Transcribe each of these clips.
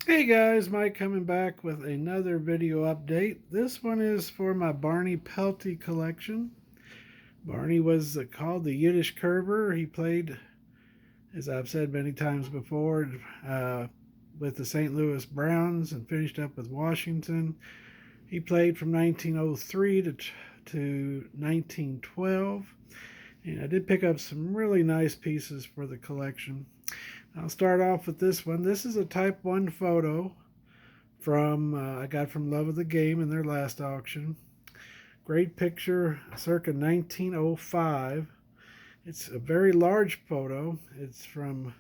Hey guys, Mike coming back with another video update. This one is for my Barney Pelty collection. Barney was called the Yiddish Kerber. He played, as I've said many times before, with the St. Louis Browns and finished up with Washington. He played from 1903 to 1912. And I did pick up some really nice pieces for the collection. I'll start off with this one. This is a Type-1 photo from I got from Love of the Game in their last auction. Great picture, circa 1905. It's a very large photo. It's from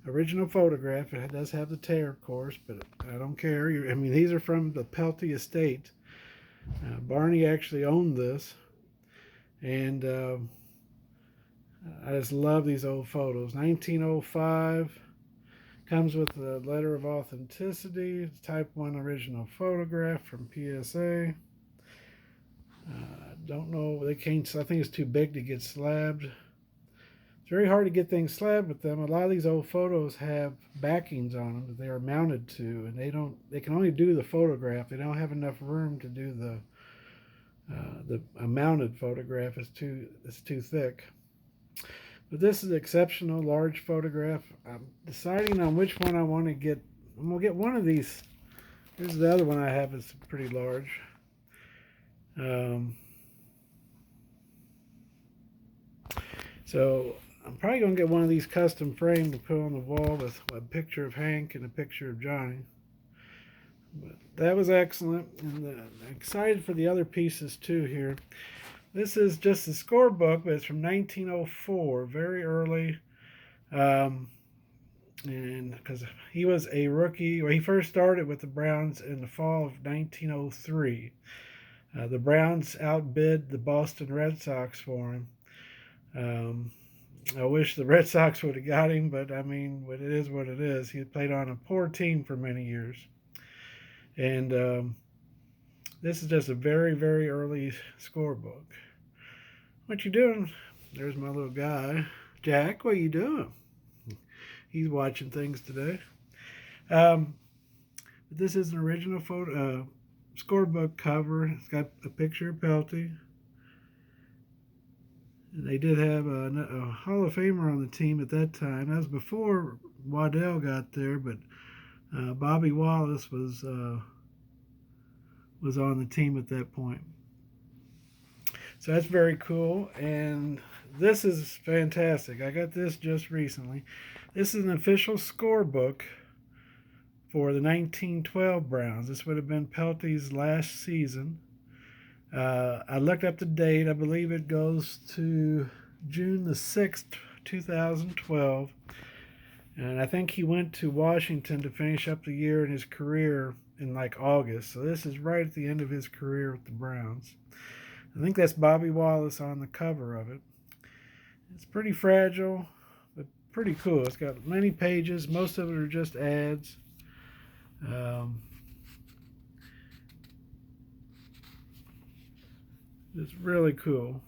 original photograph. It does have the tear, of course, but I don't care. I mean, these are from the Pelty estate. Barney actually owned this, and I just love these old photos. 1905. Comes with a letter of authenticity, Type-1 original photograph from PSA. Don't know, they can't, I think it's too big to get slabbed. It's very hard to get things slabbed with them. A lot of these old photos have backings on them that they are mounted to, and they can only do the photograph. They don't have enough room to do a mounted photograph. It's too thick. But this is an exceptional large photograph. I'm deciding on which one I want to get. I'm going to get one of these. Here's the other one I have. It's pretty large. So I'm probably going to get one of these custom framed to put on the wall with a picture of Hank and a picture of Johnny. But that was excellent. And I'm excited for the other pieces too here. This is just a scorebook, but it's from 1904, very early. And because he was a rookie, he first started with the Browns in the fall of 1903. The Browns outbid the Boston Red Sox for him. I wish the Red Sox would have got him, but I mean, it is what it is. He played on a poor team for many years. And this is just a very, very early scorebook. What you doing? There's my little guy. Jack, what you doing? He's watching things today. This is an original photo, scorebook cover. It's got a picture of Pelty. And they did have a Hall of Famer on the team at that time. That was before Waddell got there, but Bobby Wallace was on the team at that point. So that's very cool. And this is fantastic. I got this just recently. This is an official scorebook for the 1912 Browns. This would have been Pelty's last season. I looked up the date. I believe it goes to June the 6th, 2012. And I think he went to Washington to finish up the year in his career in like August. So this is right at the end of his career with the Browns. I think that's Bobby Wallace on the cover of it. It's pretty fragile, but pretty cool. It's got many pages. Most of it are just ads. It's really cool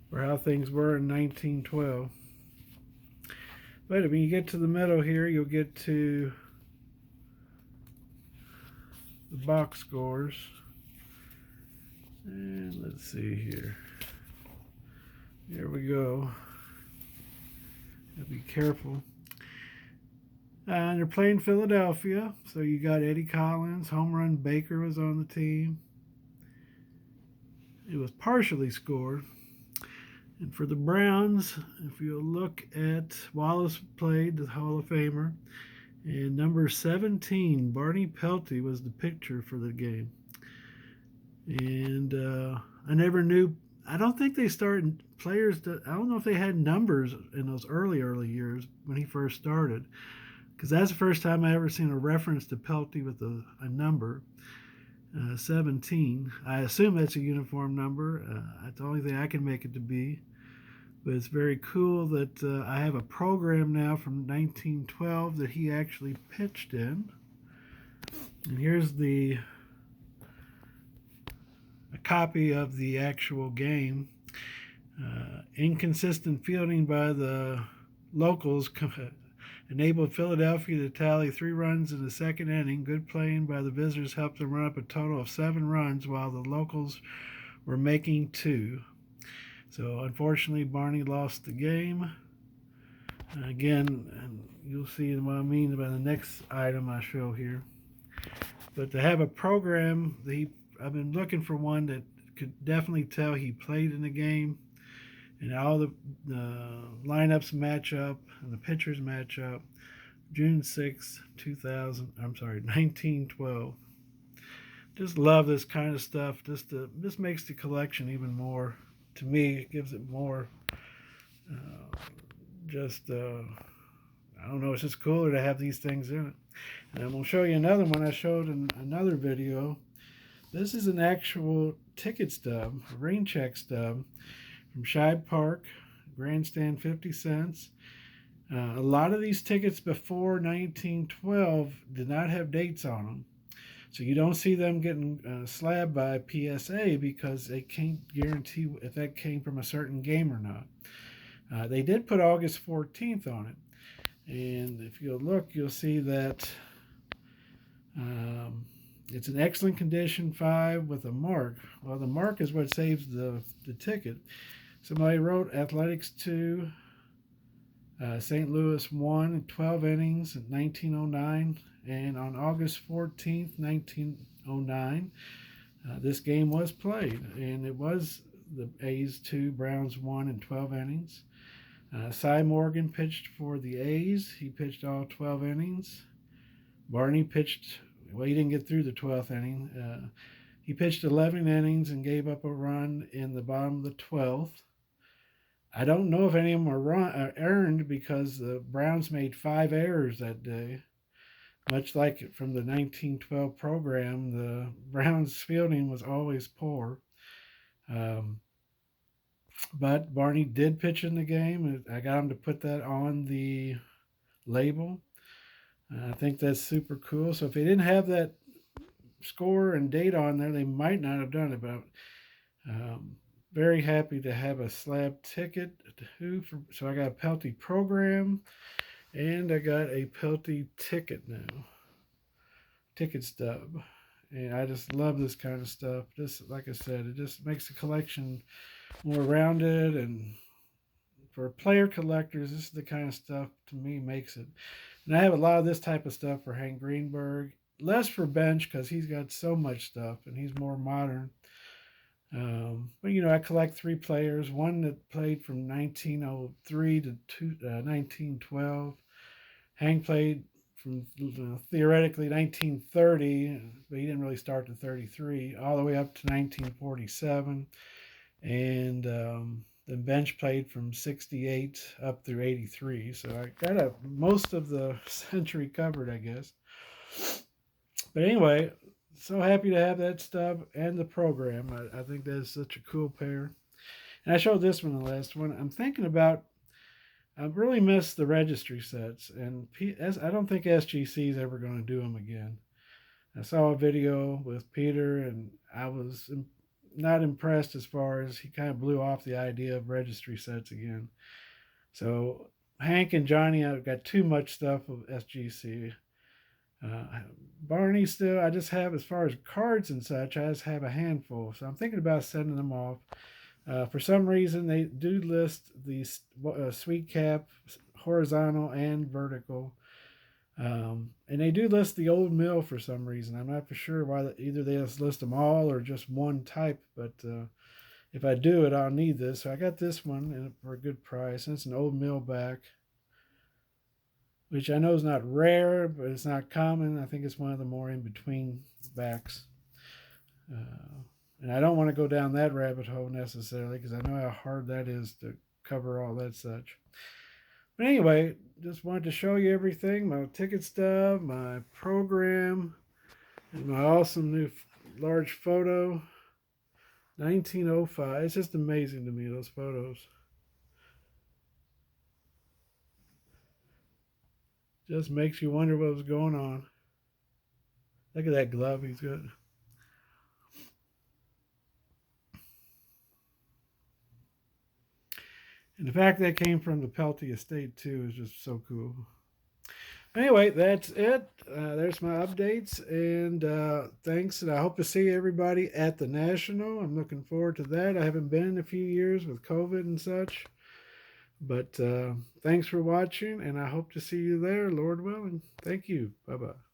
for how things were in 1912. But when you get to the middle here, you'll get to the box scores. And let's see here. Here we go. Gotta be careful. And they're playing Philadelphia. So you got Eddie Collins, home run Baker was on the team. It was partially scored. And for the Browns, if you look at Wallace played, the Hall of Famer, and number 17, Barney Pelty was the pitcher for the game. And I never knew. I don't think they started players. I don't know if they had numbers in those early years when he first started, because that's the first time I ever seen a reference to Pelty with a number, 17. I assume that's a uniform number. That's the only thing I can make it to be. But it's very cool that I have a program now from 1912 that he actually pitched in. And here's a copy of the actual game. Inconsistent fielding by the locals enabled Philadelphia to tally 3 runs in the second inning. Good playing by the visitors helped them run up a total of 7 runs, while the locals were making 2. So unfortunately, Barney lost the game. Again, and you'll see what I mean by the next item I show here. But to have a program, I've been looking for one that could definitely tell he played in the game, and all the lineups match up and the pitchers match up. June 6, 1912. Just love this kind of stuff. This makes the collection even more. To me, it gives it more. I don't know. It's just cooler to have these things in it. And I'm gonna show you another one I showed in another video. This is an actual ticket stub, a rain check stub from Shibe Park, grandstand 50 cents. A lot of these tickets before 1912 did not have dates on them. So you don't see them getting slabbed by PSA because they can't guarantee if that came from a certain game or not. They did put August 14th on it. And if you'll look, you'll see that it's an excellent condition 5 with a mark. Well, the mark is what saves the ticket. Somebody wrote Athletics 2, St. Louis 1 in 12 innings in 1909. And on August 14th, 1909, this game was played. And it was the A's 2, Browns 1 in 12 innings. Cy Morgan pitched for the A's. He pitched all 12 innings. Barney pitched, well, he didn't get through the 12th inning. He pitched 11 innings and gave up a run in the bottom of the 12th. I don't know if any of them were earned because the Browns made 5 errors that day. Much like from the 1912 program, the Browns' fielding was always poor. But Barney did pitch in the game. I got him to put that on the label. I think that's super cool. So if they didn't have that score and date on there, they might not have done it. But very happy to have a slab ticket. So I got a Pelty program, and I got a Pelty ticket now. Ticket stub. And I just love this kind of stuff. Just like I said, it just makes the collection more rounded, and for player collectors, this is the kind of stuff to me makes it. And I have a lot of this type of stuff for Hank Greenberg, less for Bench because he's got so much stuff and he's more modern. But I collect 3 players, one that played from 1903 to 1912. Hank played from theoretically 1930, but he didn't really start to 33, all the way up to 1947. And then Bench played from 68 up through 83. So I got most of the century covered, I guess. But anyway, so happy to have that stub and the program. I think that's such a cool pair. And I showed this one the last one. I'm thinking about, I really miss the registry sets. And I don't think SGC is ever going to do them again. I saw a video with Peter, and I was not impressed as far as he kind of blew off the idea of registry sets again. So Hank and Johnny, I've got too much stuff of SGC. Barney still, I just have, as far as cards and such, I just have a handful. So I'm thinking about sending them off. For some reason, they do list the sweet cap, horizontal and vertical. And they do list the old mill for some reason. I'm not for sure why. Either they just list them all or just one type. But if I do it, I'll need this. So I got this one for a good price. And it's an old mill back, which I know is not rare, but it's not common. I think it's one of the more in-between backs. And I don't want to go down that rabbit hole necessarily because I know how hard that is to cover all that such. But anyway, just wanted to show you everything. My ticket stub, my program, and my awesome new large photo. 1905. It's just amazing to me, those photos. Just makes you wonder what was going on. Look at that glove he's got. And the fact that came from the Pelty estate too is just so cool. Anyway, that's it. There's my updates, and thanks. And I hope to see everybody at the National. I'm looking forward to that. I haven't been in a few years with COVID and such, but thanks for watching, and I hope to see you there, Lord willing. Thank you. Bye bye.